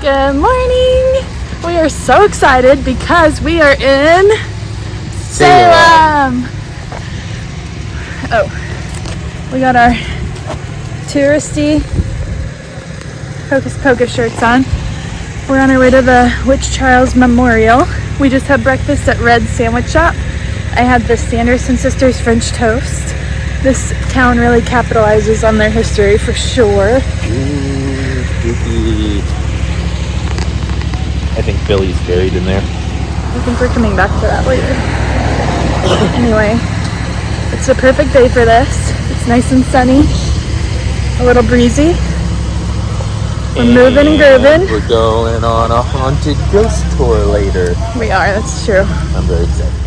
Good morning! We are so excited because we are in Salem! Oh, we got our touristy Hocus Pocus shirts on. We're on our way to the Witch Trials Memorial. We just had breakfast at Red's Sandwich Shop. I had the Sanderson Sisters French toast. This town really capitalizes on their history for sure. Ooh, spooky. I think Billy's buried in there. I think we're coming back to that later. Anyway, it's a perfect day for this. It's nice and sunny, a little breezy. We're moving and grooving. We're going on a haunted ghost tour later. We are, that's true. I'm very excited.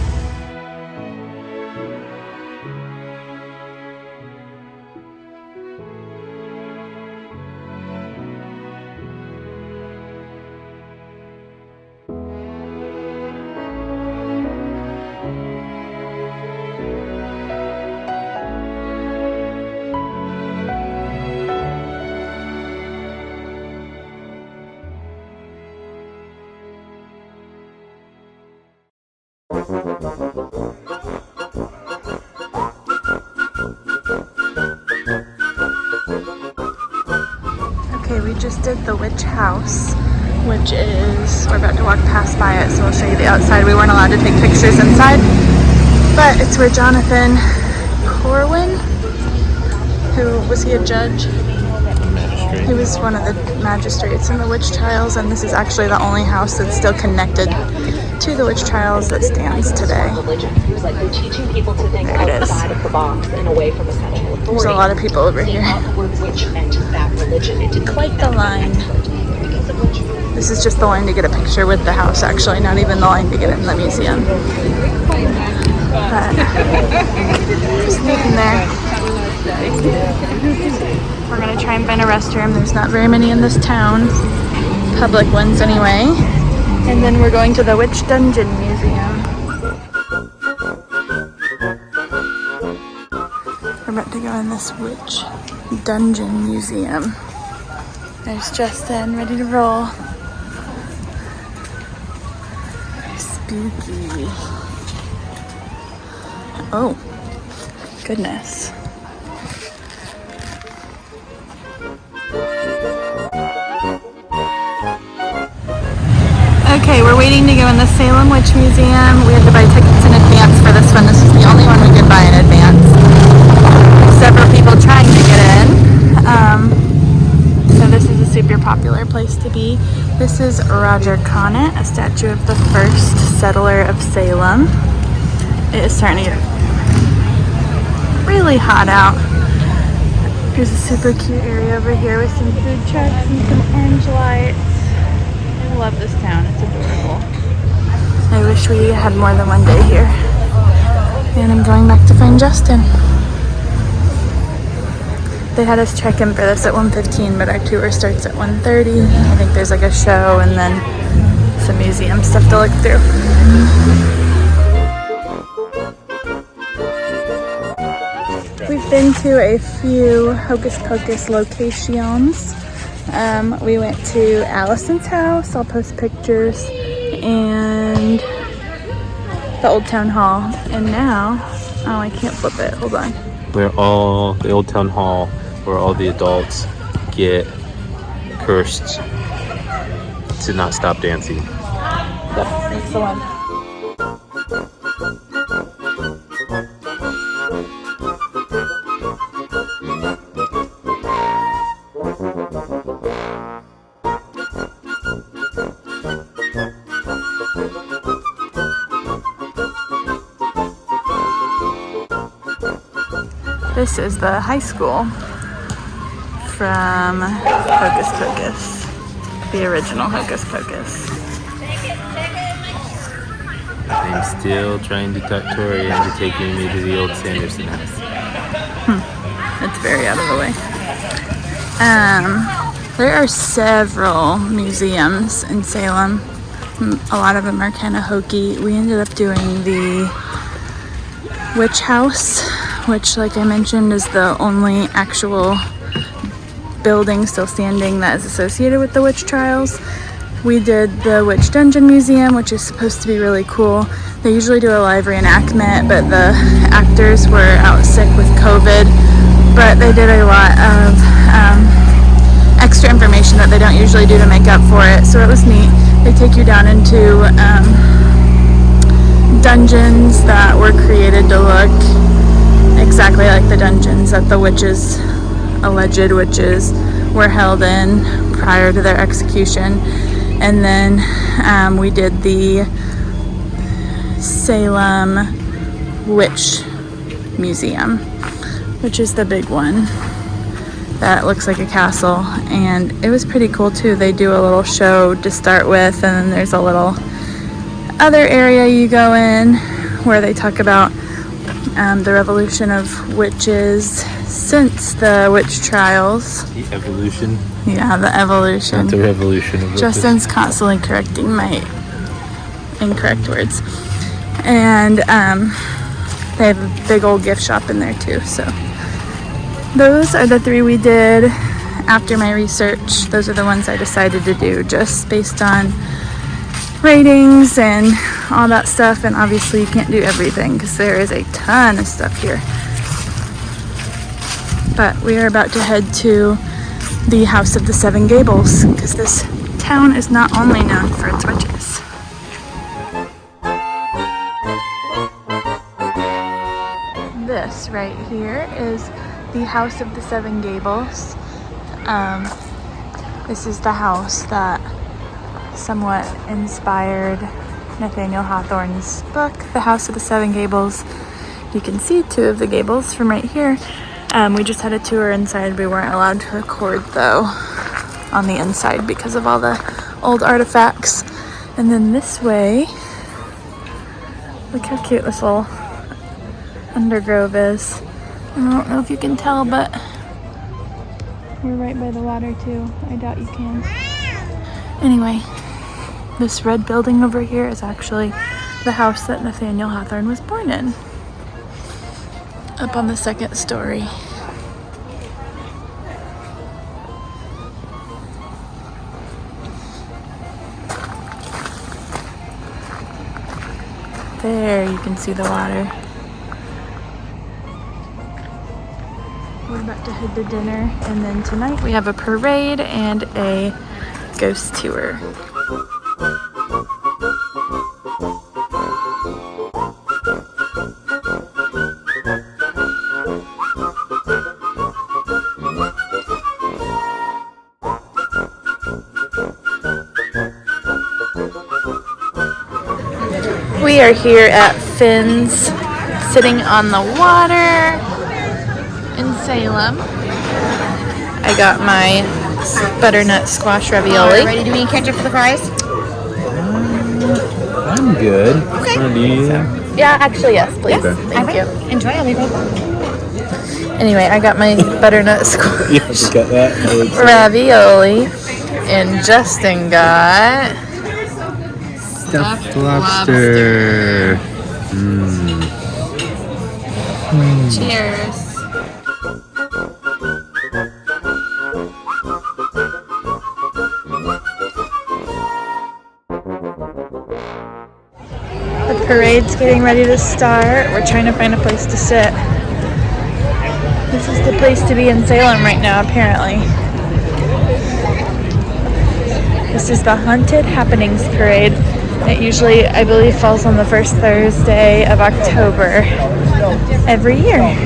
Okay, we just did the Witch House, which is, we're about to walk past by it, so I'll show you the outside. We weren't allowed to take pictures inside, but it's where Jonathan Corwin, was he a judge? Magistrate. He was one of the magistrates in the witch trials, and this is actually the only house that's still connected to the witch trials that stands today. There it is. There's a lot of people over here. Quite the line. This is just the line to get a picture with the house, actually, not even the line to get in the museum. But just leaving there. We're gonna try and find a restroom. There's not very many in this town, public ones anyway. And then we're going to the Witch Dungeon Museum. We're about to go in this Witch Dungeon Museum. There's Justin, ready to roll. Spooky. Oh, goodness. Okay, we're waiting to go in the Salem Witch Museum. We had to buy tickets in advance for this one. This is the only one we could buy in advance. Several people trying to get in. So this is a super popular place to be. This is Roger Conant, a statue of the first settler of Salem. It is starting to get really hot out. There's a super cute area over here with some food trucks and some orange lights. I love this town, it's adorable. I wish we had more than one day here. And I'm going back to find Justin. They had us check in for this at 1:15, but our tour starts at 1:30. I think there's like a show and then some museum stuff to look through. We've been to a few Hocus Pocus locations. We went to Allison's house, I'll post pictures, and the Old Town Hall. And now, oh, I can't flip it, hold on. We're all the Old Town Hall, where all the adults get cursed to not stop dancing. Yep, that's the one. This is the high school from Hocus Pocus, the original Hocus Pocus. I'm still trying to talk Tori into taking me to the old Sanderson house. It's very out of the way. There are several museums in Salem. A lot of them are kind of hokey. We ended up doing the Witch House, which, like I mentioned, is the only actual building still standing that is associated with the witch trials. We did the Witch Dungeon Museum, which is supposed to be really cool. They usually do a live reenactment, but the actors were out sick with COVID. But they did a lot of extra information that they don't usually do to make up for it, so it was neat. They take you down into dungeons that were created to look exactly like the dungeons that the witches, alleged witches, were held in prior to their execution. And then we did the Salem Witch Museum, which is the big one that looks like a castle, and it was pretty cool too. They do a little show to start with, and then there's a little other area you go in where they talk about the revolution of witches since the witch trials. The evolution. Yeah, the evolution. Not the revolution of witches. Justin's constantly correcting my incorrect words. And they have a big old gift shop in there too. So those are the 3 we did after my research. Those are the ones I decided to do just based on ratings and all that stuff. And obviously you can't do everything because there is a ton of stuff here. But we are about to head to the House of the Seven Gables because this town is not only known for its witches. This right here is the House of the Seven Gables. This is the house that somewhat inspired Nathaniel Hawthorne's book, The House of the Seven Gables. You can see 2 of the gables from right here. We just had a tour inside. We weren't allowed to record though on the inside because of all the old artifacts. And then this way, look how cute this little undergrove is. I don't know if you can tell, but we're right by the water too. I doubt you can. Anyway, this red building over here is actually the house that Nathaniel Hawthorne was born in. Up on the 2nd story. There you can see the water. We're about to head to dinner, and then tonight we have a parade and a ghost tour. We are here at Finn's, sitting on the water in Salem. I got my butternut squash ravioli. Ready to eat ketchup for the fries? I'm good. Okay. Yeah, actually, yes, please. Okay. Thank you. Enjoy, I'll leave it. Anyway, I got my butternut squash Yeah, you got that? ravioli, and Justin got Stuffed lobster. Cheers. The parade's getting ready to start. We're trying to find a place to sit. This is the place to be in Salem right now, apparently. This is the Haunted Happenings Parade. It usually, I believe, falls on the first Thursday of October every year.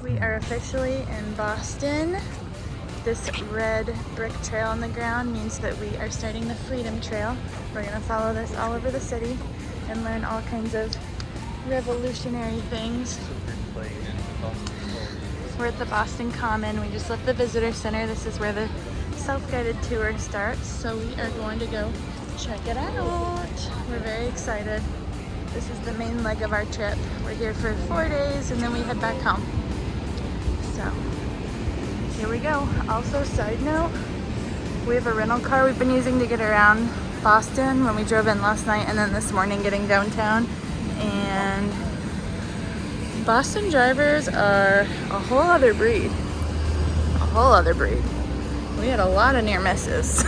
We are officially in Boston. This red brick trail on the ground means that we are starting the Freedom Trail. We're gonna follow this all over the city and learn all kinds of revolutionary things. We're at the Boston Common. We just left the visitor center. This is where the self-guided tour starts. So we are going to go check it out. We're very excited. This is the main leg of our trip. We're here for 4 days and then we head back home. So here we go. Also, side note, we have a rental car we've been using to get around Boston when we drove in last night and then this morning getting downtown. And Boston drivers are a whole other breed. A whole other breed. We had a lot of near misses.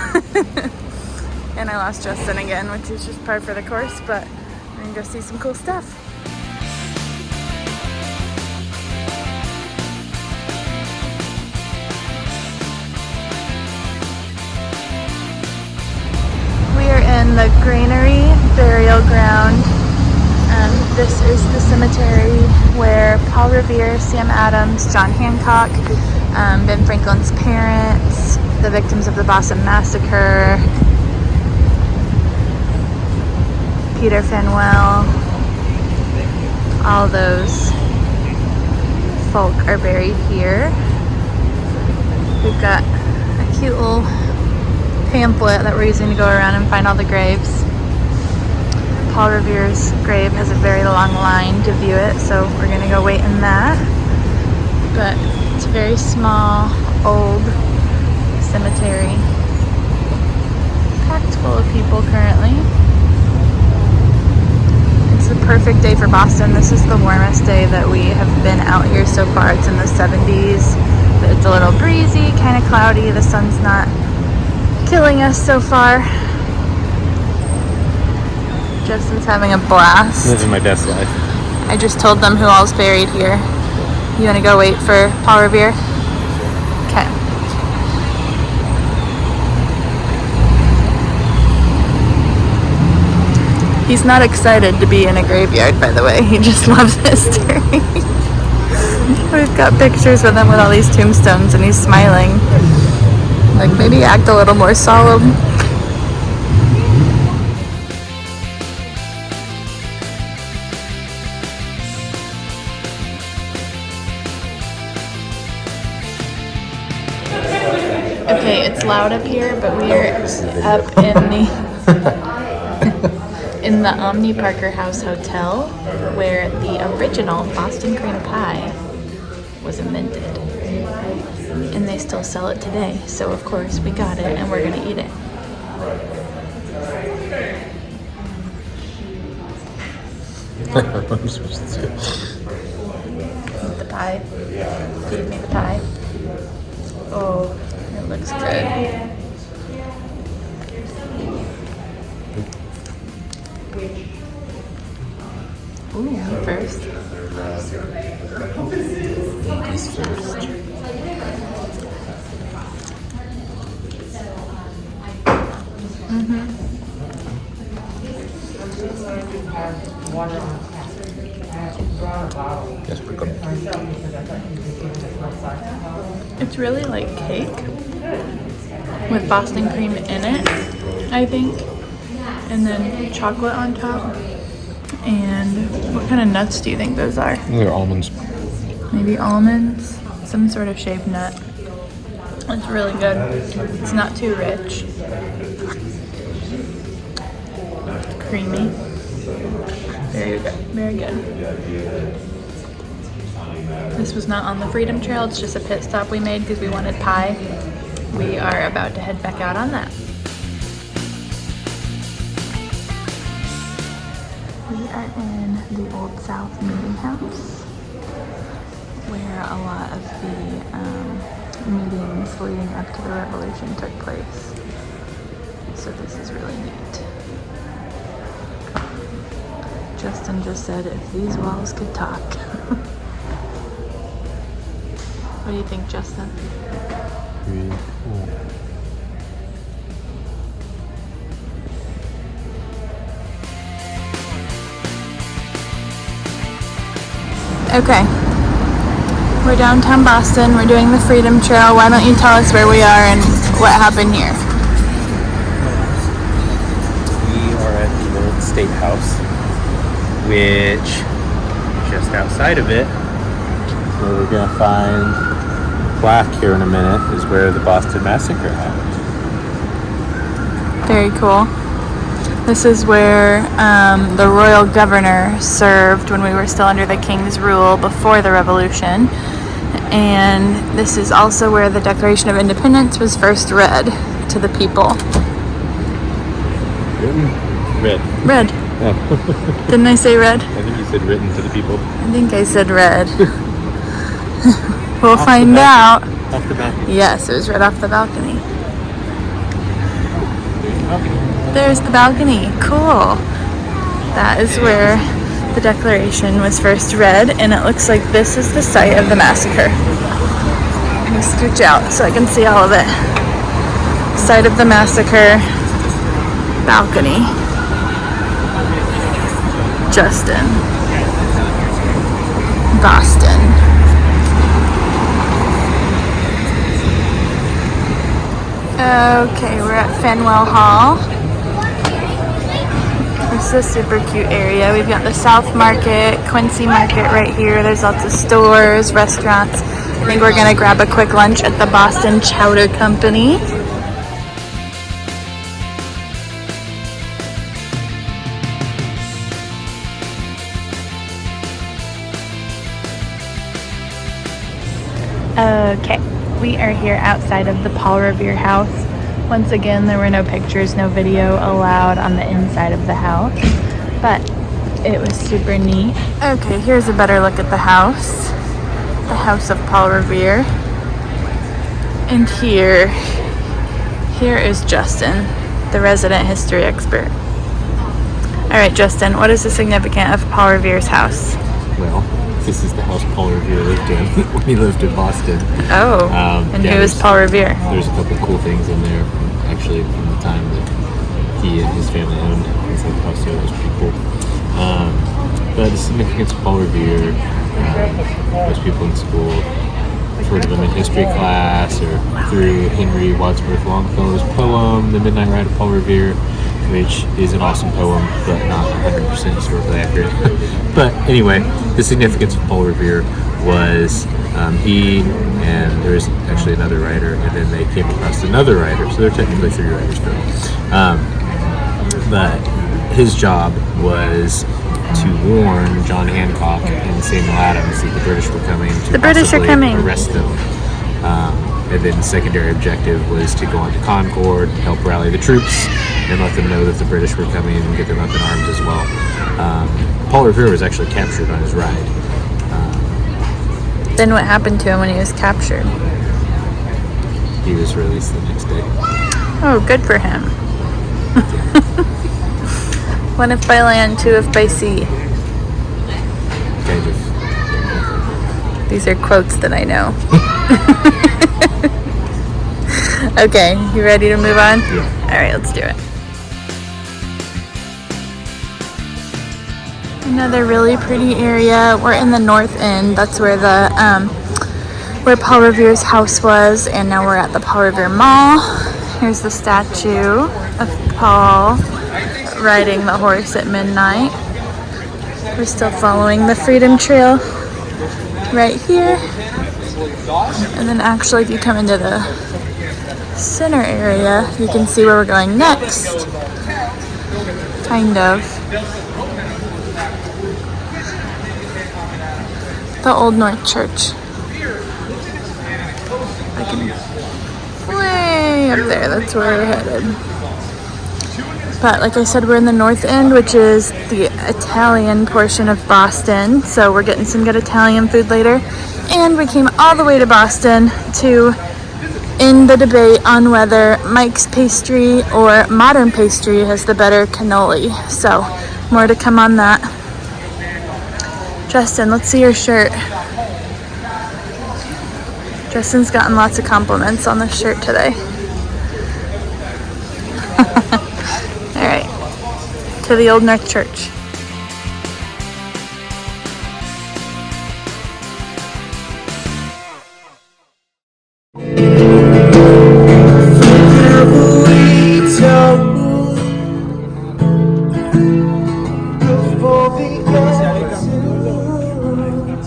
And I lost Justin again, which is just par for the course, but we're gonna go see some cool stuff. We are in the Granary Burial Ground. This is the cemetery where Paul Revere, Sam Adams, John Hancock, Ben Franklin's parents, the victims of the Boston Massacre, Peter Faneuil, all those folk are buried here. We've got a cute little pamphlet that we're using to go around and find all the graves. Paul Revere's grave has a very long line to view it, so we're gonna go wait in that. But it's a very small, old cemetery. Packed full of people currently. It's the perfect day for Boston. This is the warmest day that we have been out here so far. It's in the 70s, but it's a little breezy, kind of cloudy. The sun's not killing us so far. Justin's having a blast. Living my best life. I just told them who all's buried here. You want to go wait for Paul Revere? Okay. He's not excited to be in a graveyard, by the way. He just loves history. We've got pictures with him with all these tombstones and he's smiling. Like, maybe act a little more solemn. Okay, it's loud up here, but we are up in the Omni Parker House Hotel, where the original Boston cream pie was invented. And they still sell it today, so of course we got it and we're gonna eat it. What am I supposed to do? Eat the pie. Feed me the pie. Oh, it looks good. Ooh, first. Ladies first. Yes, we're good. It's really like cake with Boston cream in it, I think, and then chocolate on top. And what kind of nuts do you think those are? They're almonds. Maybe almonds, some sort of shaved nut. It's really good. It's not too rich. It's creamy. Very good. Very good. This was not on the Freedom Trail. It's just a pit stop we made because we wanted pie. We are about to head back out on that. We are in the Old South Meeting House, where a lot of the meetings leading up to the Revolution took place. So this is really neat. Justin just said, if these walls could talk. What do you think, Justin? Really cool. Okay, we're downtown Boston. We're doing the Freedom Trail. Why don't you tell us where we are and what happened here? We are at the Old State House, which just outside of it where we're gonna find plaque here in a minute, is where the Boston Massacre happened. Very cool. This is where the royal governor served when we were still under the king's rule before the revolution. And this is also where the Declaration of Independence was first read to the people. Red. Red. Oh. Didn't I say red? I think you said written to the people. I think I said red. We'll find out. Off the balcony. Yes, it was right off the balcony. There's the balcony. Cool. That is where the Declaration was first read, and it looks like this is the site of the massacre. Let me scooch out so I can see all of it. Site of the massacre, balcony. Justin. Boston. Okay, we're at Faneuil Hall. This is a super cute area. We've got the South Market, Quincy Market right here. There's lots of stores, restaurants. I think we're gonna grab a quick lunch at the Boston Chowder Company. Okay, we are here outside of the Paul Revere house. Once again, there were no pictures, no video allowed on the inside of the house, but it was super neat. Okay, here's a better look at the house of Paul Revere. And here is Justin, the resident history expert. All right, Justin, what is the significance of Paul Revere's house? Well, this is the house Paul Revere lived in when he lived in Boston. Oh, and who is Paul Revere? There's a couple cool things in there, actually, from the time that he and his family owned things like the house. So it was pretty cool. But the significance of Paul Revere, most people in school have heard of him in history class or through Henry Wadsworth Longfellow's poem, The Midnight Ride of Paul Revere, which is an awesome poem, but not 100% historically accurate. But anyway, the significance of Paul Revere was he and there was actually another writer, and then they came across another writer, so they're technically three writers total. But his job was to warn John Hancock and Samuel Adams that the British were coming to arrest them. And then the secondary objective was to go on to Concord, help rally the troops, and let them know that the British were coming and get them up in arms as well. Paul Revere was actually captured on his ride. Then what happened to him when he was captured? He was released the next day. Oh, good for him. One if by land, two if by sea. Kind of. These are quotes that I know. Okay, you ready to move on? Yeah. All right, let's do it. Another really pretty area. We're in the North End. That's where the where Paul Revere's house was, and now we're at the Paul Revere Mall. Here's the statue of Paul riding the horse at midnight. We're still following the Freedom Trail right here. And then actually, if you come into the center area, you can see where we're going next. Kind of. The Old North Church. Way up there, that's where we're headed. But like I said, we're in the North End, which is the Italian portion of Boston. So we're getting some good Italian food later. And we came all the way to Boston to end the debate on whether Mike's Pastry or Modern Pastry has the better cannoli. So more to come on that. Justin, let's see your shirt. Justin's gotten lots of compliments on this shirt today. All right, to the Old North Church.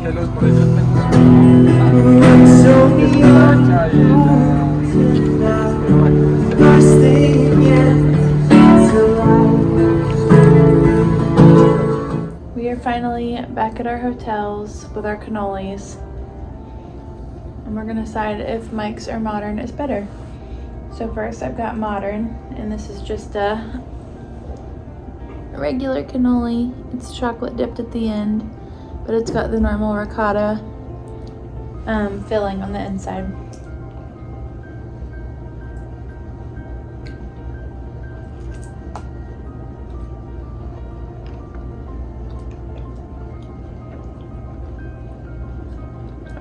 We are finally back at our hotels with our cannolis, and we're gonna decide if Mike's or Modern is better. So first I've got Modern, and this is just a regular cannoli. It's chocolate dipped at the end, but it's got the normal ricotta filling on the inside.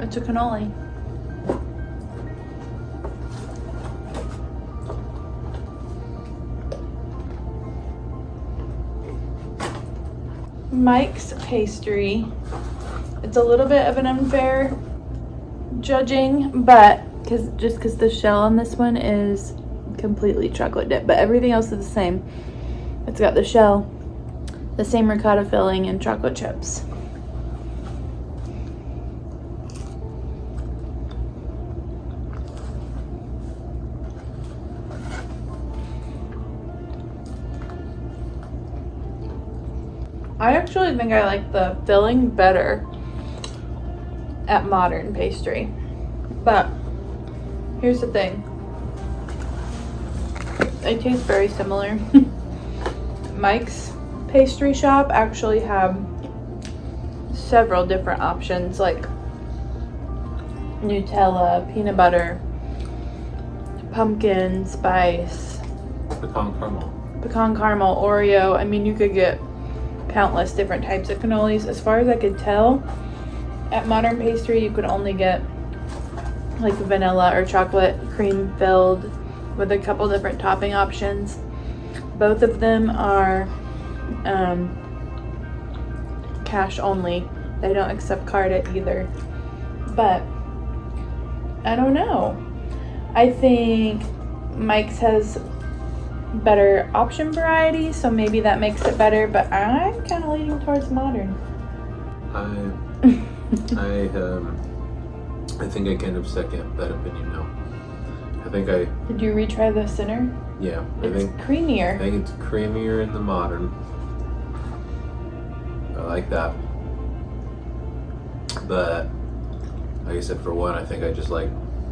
It's a cannoli. Mike's pastry. It's a little bit of an unfair judging, but because the shell on this one is completely chocolate dipped, but everything else is the same. It's got the shell, the same ricotta filling, and chocolate chips. I actually think I like the filling better at Modern pastry, but here's the thing. They taste very similar. Mike's pastry shop actually have several different options like Nutella, peanut butter, pumpkin spice, pecan caramel, Oreo. I mean, you could get countless different types of cannolis. As far as I could tell, at Modern Pastry you could only get like vanilla or chocolate cream filled with a couple different topping options. Both of them are cash only. They don't accept card at either. But I don't know. I think Mike's has better option variety, so maybe that makes it better, but I'm kind of leaning towards Modern. I think I kind of second that opinion now. Did you retry the center? Yeah, It's creamier. I think it's creamier in the Modern. I like that. But like I said, for one, I think I just like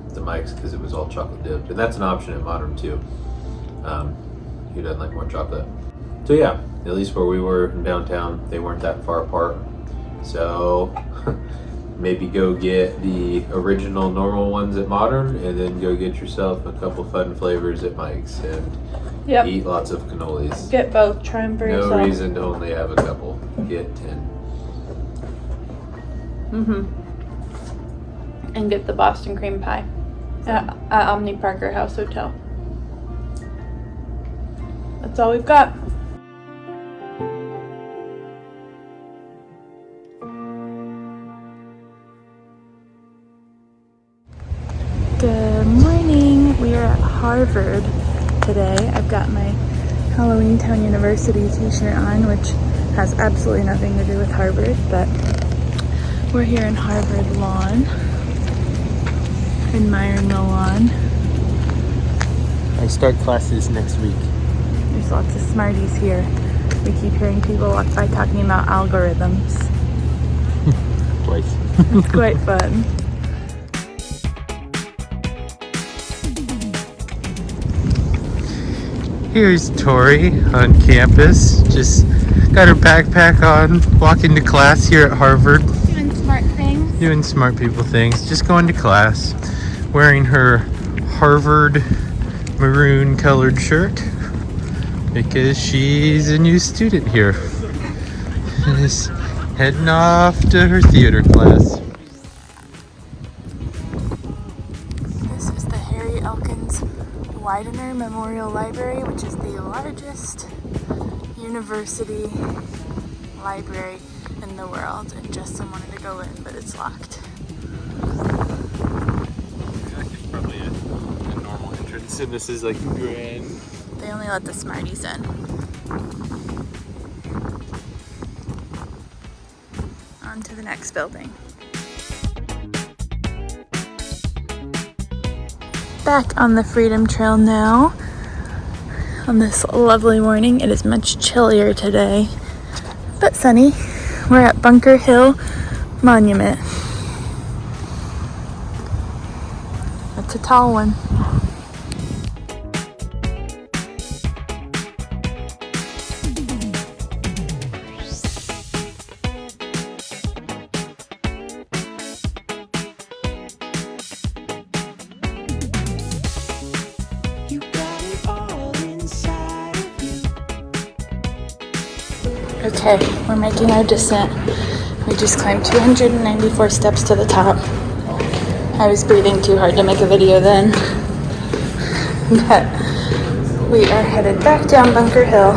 the Mike's because it was all chocolate dipped, and that's an option at Modern too. Who doesn't like more chocolate? So yeah, at least where we were in downtown, they weren't that far apart. So maybe go get the original normal ones at Modern, and then go get yourself a couple fun flavors at Mike's, and eat lots of cannolis. Get both. Try them for yourself. No reason to only have a couple. Get 10. And get the Boston cream pie at Omni Parker House Hotel. That's all we've got. Good morning. We are at Harvard today. I've got my Halloween Town University t-shirt on, which has absolutely nothing to do with Harvard, but we're here in Harvard Lawn, admiring the lawn. I start classes next week. There's lots of smarties here. We keep hearing people walk by talking about algorithms. Twice. It's quite fun. Here's Tori on campus. Just got her backpack on, walking to class here at Harvard. Doing smart things. Doing smart people things. Just going to class. Wearing her Harvard maroon colored shirt because she's a new student here. And is heading off to her theater class. This is the Harry Elkins Widener Memorial Library, which is the largest university library in the world, and Justin wanted to go in, but it's locked. It's probably a normal entrance, and this is like grand. They only let the smarties in. On to the next building. back on the Freedom Trail now on this lovely morning. It is much chillier today, but sunny. We're at Bunker Hill Monument. That's a tall one. Okay, we're making our descent. We just climbed 294 steps to the top. I was breathing too hard to make a video then. But we are headed back down Bunker Hill.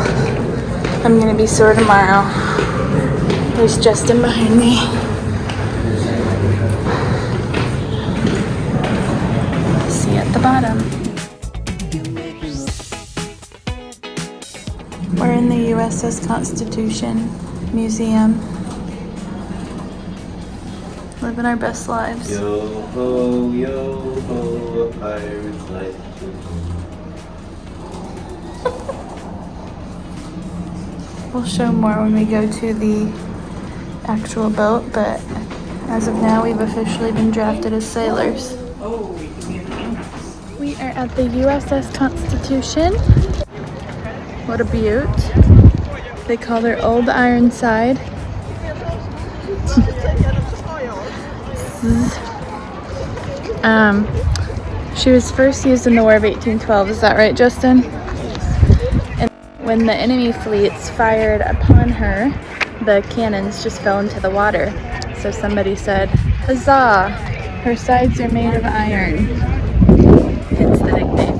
I'm gonna be sore tomorrow. There's Justin behind me. See you at the bottom. We're in the USS Constitution Museum. Living our best lives. Yo ho, a pirate's life. We'll show more when we go to the actual boat, but as of now, we've officially been drafted as sailors. We are at the USS Constitution. What a beaut. They call her Old Ironside. She was first used in the War of 1812, is that right, Justin? And when the enemy fleets fired upon her, the cannons just fell into the water. So somebody said, "Huzzah! Her sides are made of iron." Hence the nickname.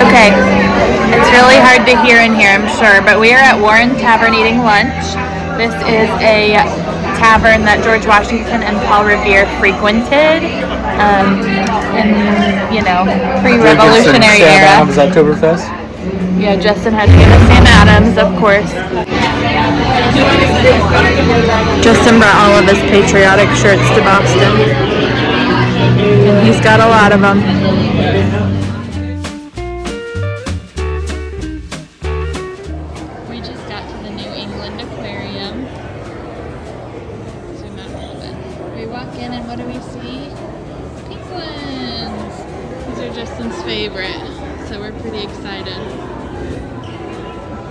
Okay, it's really hard to hear in here, I'm sure, but we are at Warren Tavern eating lunch. This is a tavern that George Washington and Paul Revere frequented in, pre-revolutionary era. Sam Adams Oktoberfest. Yeah, Justin had to get a Sam Adams, of course. Justin brought all of his patriotic shirts to Boston, and he's got a lot of them. Favorite, so we're pretty excited.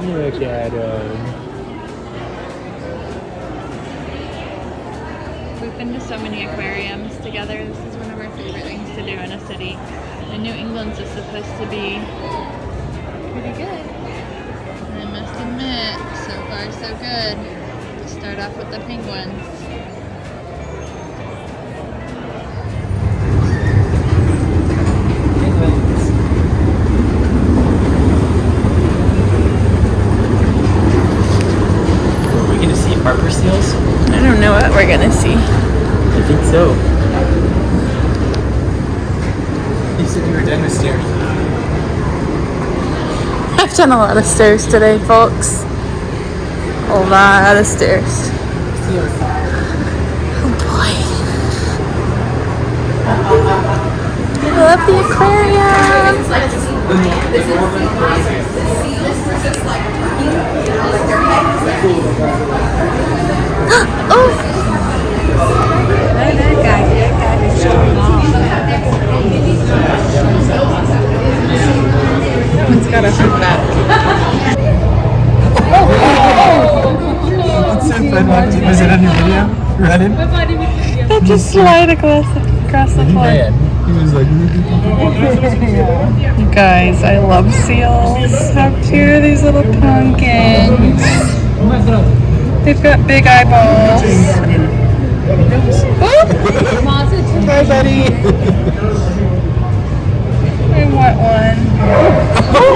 Look at him. We've been to so many aquariums together. This is one of our favorite things to do in a city. And New England's is supposed to be pretty good. And I must admit, so far so good. Let's start off with the penguins. Harbor seals? I don't know what we're gonna see. I think so. You said you were done with stairs. I've done a lot of stairs today, folks. A lot of stairs. Oh boy. I love the aquarium. Oh! It's got a hook back. It's so fun watching. Was it on your video? Running? That just slide across the floor. He was like, You guys, I love seals. How cute are these little pumpkins? They've got big eyeballs. Hi, buddy. I want one. Oh,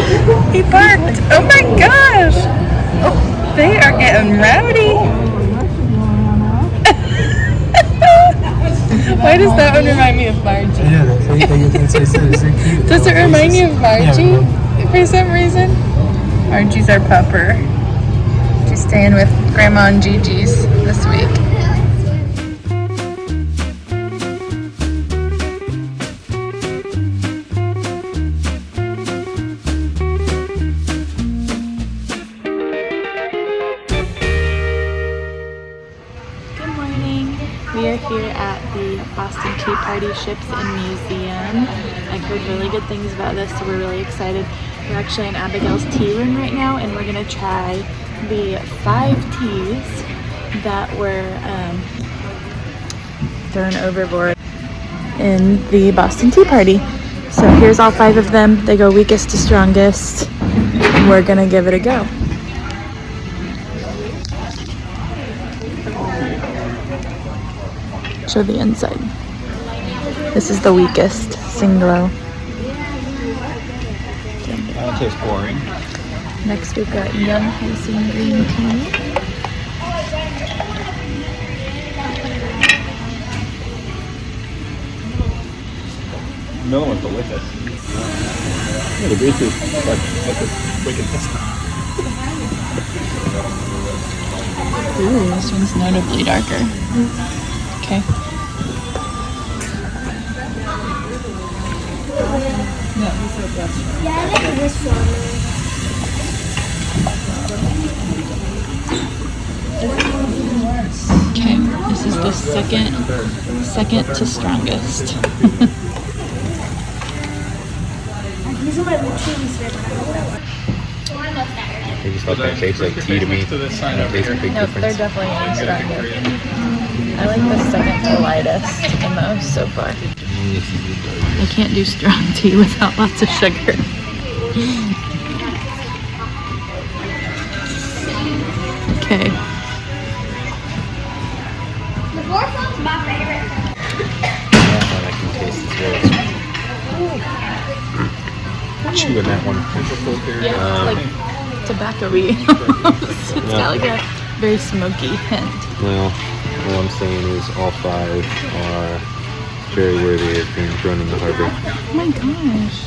he barked. Oh my gosh. They are getting rowdy. Why does that one remind me of Margie? Yeah, that's what I said. Is it cute? Does it remind you of Margie Yeah, for some reason? Margie's our pupper. She's staying with Grandma and Gigi's this week. Good morning. We are here at the Boston Tea Party Ships and Museum. I've heard really good things about this, so we're really excited. We're actually in Abigail's tea room right now, and we're gonna try the 5 teas that were thrown overboard in the Boston Tea Party. So here's all 5 of them. They go weakest to strongest, and we're gonna give it a go. Show the inside. This is the weakest, Singlo. That tastes boring. Next we've got Young Hyson Green Tea. The middle one's delicious. Yeah, the green tea is like a wicked pistol. Ooh, this one's notably darker. Okay. Yeah, I like this one. Okay, this is the second to strongest. These are my two least favorite. They just look that tastes like tea to me. It tastes a big Nope, they're difference. definitely getting stronger. I like the second to lightest the most so far. I can't do strong tea without lots of sugar. Okay. The fourth one's my favorite. That one I can taste as well. Chewing that one. Yeah, like tobacco-y. It's got like a very smoky hint. Well, all I'm saying is all 5 are very worthy of being thrown in the harbor. Oh my gosh.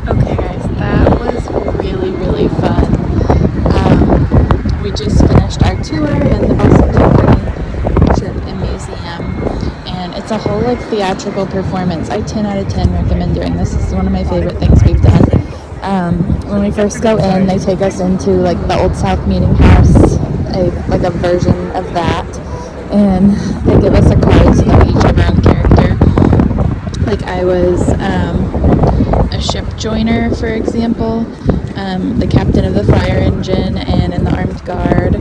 Okay guys, that was really, really fun. We just finished our tour in the Boston Tea Party Ship and Museum, and it's a whole like theatrical performance. I 10 out of 10 recommend doing this. This is one of my favorite things we've done. When we first go in, they take us into like the Old South Meeting House, like a version of that, and they give us a card so that we each have our own character. Like I was a ship joiner, for example, the captain of the fire engine, and in the armed guard.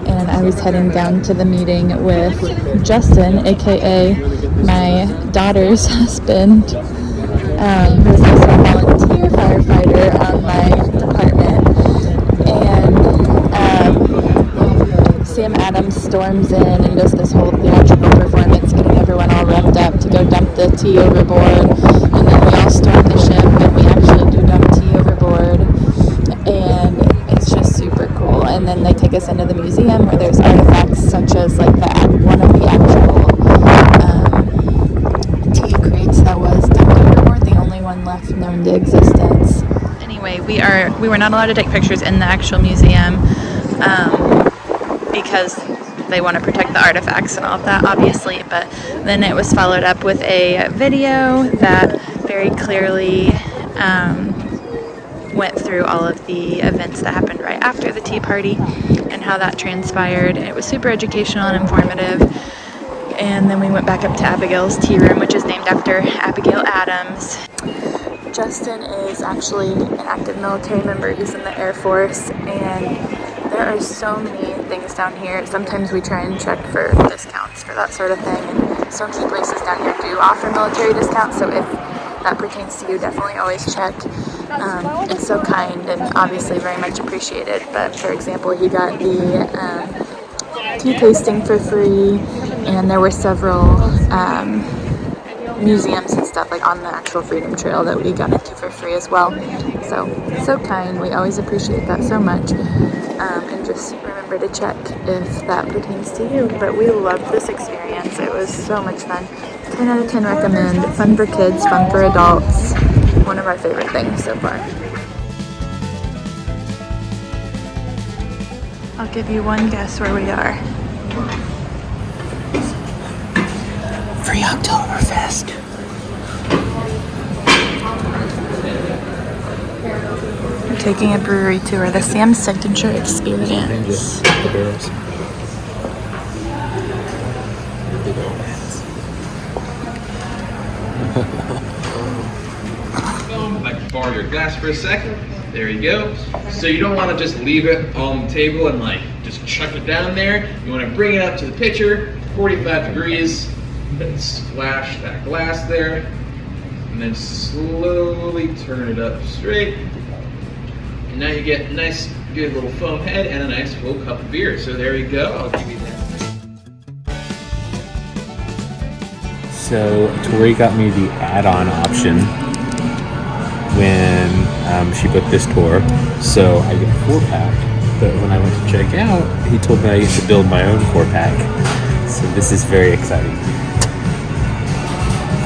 And I was heading down to the meeting with Justin, aka my daughter's husband, who's also a volunteer firefighter on my department. And Sam Adams storms in and does this whole theatrical performance, getting everyone all revved up to go dump the tea overboard. And then we all storm the ship and we actually do dump tea overboard. And it's just super cool. And then they take us into the museum where there's artifacts such as like one of the actual tea crates that was dumped overboard, the only one left known to existence. Anyway, we were not allowed to take pictures in the actual museum because they want to protect the artifacts and all of that, obviously. But then it was followed up with a video that very clearly went through all of the events that happened right after the tea party and how that transpired. It was super educational and informative. And then we went back up to Abigail's tea room, which is named after Abigail Adams. Justin is actually an active military member. He's in the Air Force, and there are so many things down here. Sometimes we try and check for discounts for that sort of thing, and so many places down here do offer military discounts, so if that pertains to you, definitely always check. It's so kind and obviously very much appreciated, but for example, he got the tea tasting for free, and there were several museums and stuff like on the actual Freedom Trail that we got into for free as well. So kind. We always appreciate that so much. And just remember to check if that pertains to you. But we loved this experience. It was so much fun. 10 out of 10 recommend. Fun for kids, fun for adults. One of our favorite things so far. I'll give you one guess where we are. Free Oktoberfest. We're taking a brewery tour, the Sam's Signature Experience. The barrels. I'd like to borrow your glass for a second. There you go. So you don't want to just leave it on the table and like just chuck it down there. You want to bring it up to the pitcher, 45 degrees, then splash that glass there, and then slowly turn it up straight. And now you get a nice, good little foam head and a nice full cup of beer. So there you go. I'll give you that. So Tori got me the add-on option when she booked this tour. So I get a 4-pack, but when I went to check out, he told me I used to build my own 4-pack. So this is very exciting.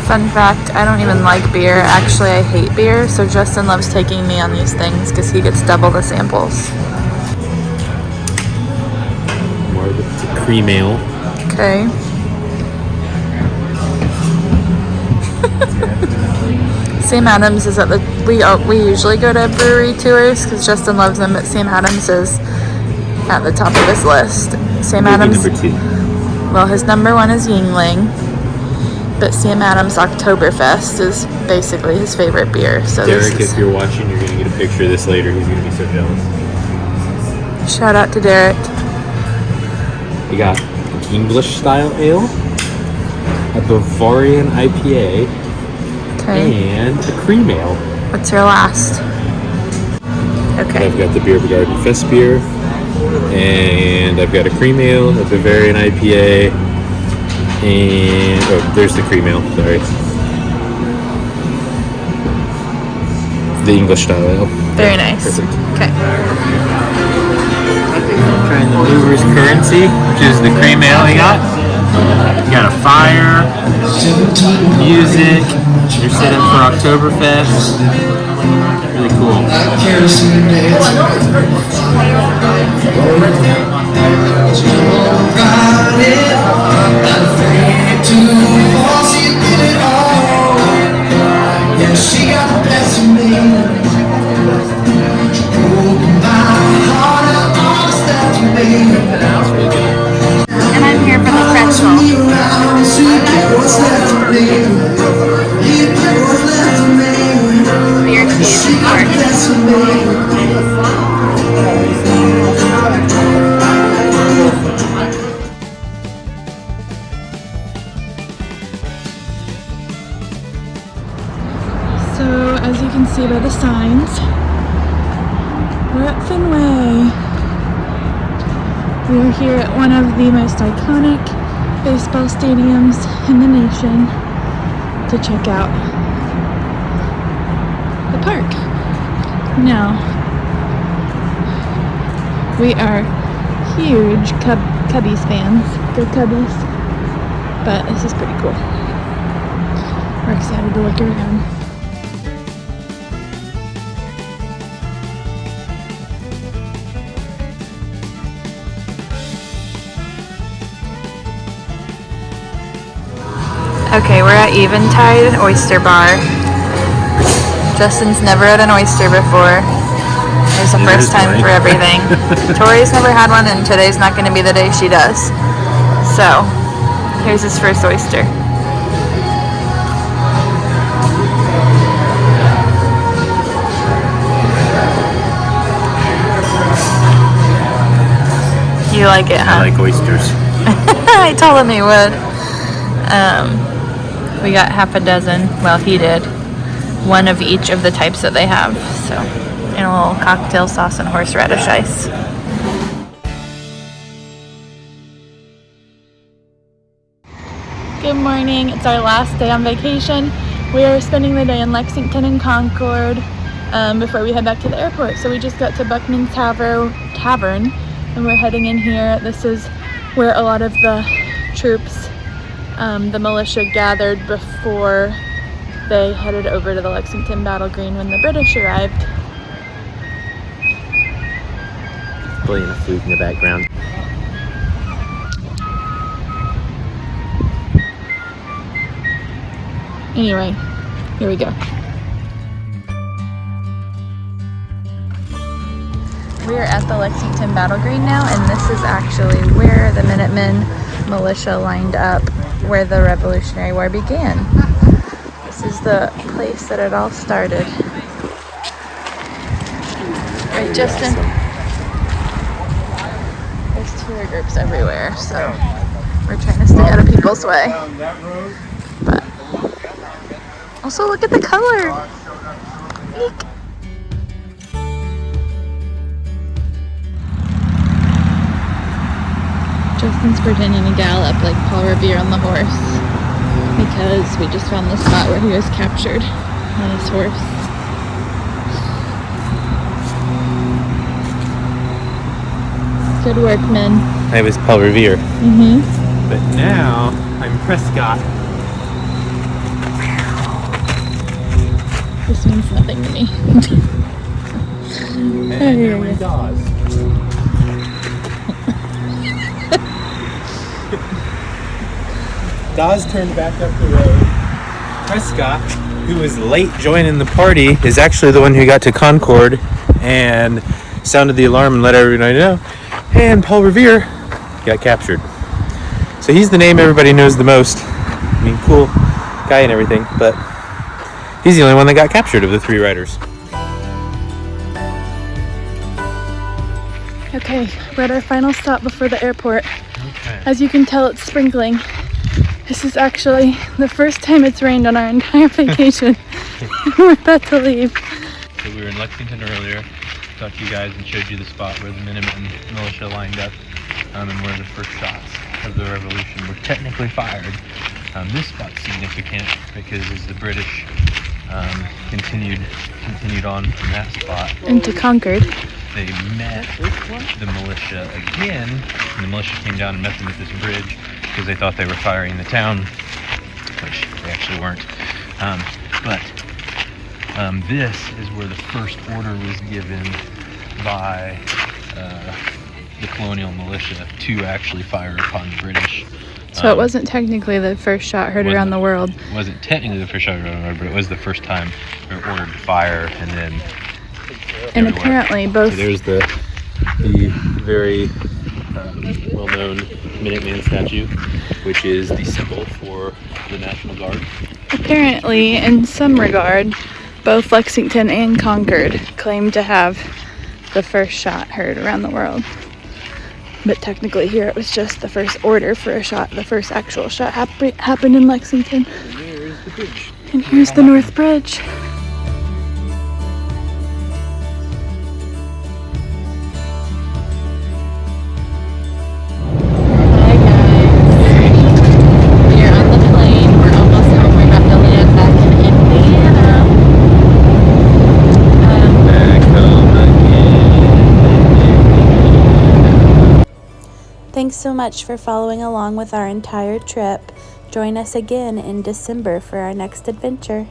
Fun fact, I don't even like beer. Actually, I hate beer, so Justin loves taking me on these things because he gets double the samples. More of the cream ale. Okay. Sam Adams is at the, we usually go to brewery tours because Justin loves them, but Sam Adams is at the top of his list. Sam Adams, Number 2. well, his number 1 is Yingling, but Sam Adams Oktoberfest is basically his favorite beer. So Derek, if you're watching, you're going to get a picture of this later. He's going to be so jealous. Shout out to Derek. We got English style ale, a Bavarian IPA, Okay. and a cream ale. What's your last? Okay. I've got the Beer Garden Fest beer, and I've got a cream ale, a Bavarian IPA, and oh, there's the cream ale. Sorry, the English style ale. Very nice. Perfect. Okay. Trying the Mover's Currency, which is the cream ale we got. You got a fire, music, you're setting for Oktoberfest. Really cool. And I'm here for the pretzel. Beer, cheese, and pork. So, as you can see by the signs, we're at Fenway. We are here at one of the most iconic baseball stadiums in the nation to check out the park. Now, we are huge Cubbies fans. Go Cubbies. But this is pretty cool. We're excited to look around. Okay, we're at Eventide Oyster Bar. Justin's never had an oyster before. It's the first time for everything. Tori's never had one, and today's not going to be the day she does. So, here's his first oyster. You like it, huh? I like oysters. I told him he would. We got half a dozen. Well, he did. One of each of the types that they have. So, and a little cocktail sauce and horseradish ice. Good morning. It's our last day on vacation. We are spending the day in Lexington and Concord before we head back to the airport. So we just got to Buckman's Tavern and we're heading in here. This is where a lot of the troops, the militia, gathered before they headed over to the Lexington Battle Green when the British arrived. Playing a flute in the background. Anyway, here we go. We are at the Lexington Battle Green now, and this is actually where the Minutemen militia lined up where the Revolutionary War began. This is the place that it all started. Right, Justin? There's tour groups everywhere, so we're trying to stay out of people's way. But also, look at the color. Eek. Justin's pretending to gallop like Paul Revere on the horse because we just found the spot where he was captured on his horse. Good work, men. I was Paul Revere. Mm-hmm. But now I'm Prescott. This means nothing to me. And Henry Dawes. Dawes turned back up the road. Prescott, who was late joining the party, is actually the one who got to Concord and sounded the alarm and let everybody know. And Paul Revere got captured. So he's the name everybody knows the most. I mean, cool guy and everything, but he's the only one that got captured of the three riders. Okay, we're at our final stop before the airport. Okay. As you can tell, it's sprinkling. This is actually the first time it's rained on our entire vacation. We're about to leave. So we were in Lexington earlier, talked to you guys and showed you the spot where the Minutemen militia lined up and where the first shots of the revolution were technically fired. This spot's significant because as the British continued on from that spot Into Concord. they met the militia again, and the militia came down and met them at this bridge because they thought they were firing the town, which they actually weren't. But this is where the first order was given by the colonial militia to actually fire upon the British. So it wasn't technically the first shot heard around the world. It wasn't technically the first shot around the world, but it was the first time they were ordered to fire, and then And everywhere. apparently both... So there's the very well-known Minuteman statue, which is the symbol for the National Guard. Apparently, in some regard, both Lexington and Concord claim to have the first shot heard around the world. But technically here it was just the first order for a shot. The first actual shot happened in Lexington. And there's the bridge. And here's the North Bridge. Hi guys. We are on the plane. We're almost home. We're about to land back in Indiana. Back home again. Thanks so much for following along with our entire trip. Join us again in December for our next adventure.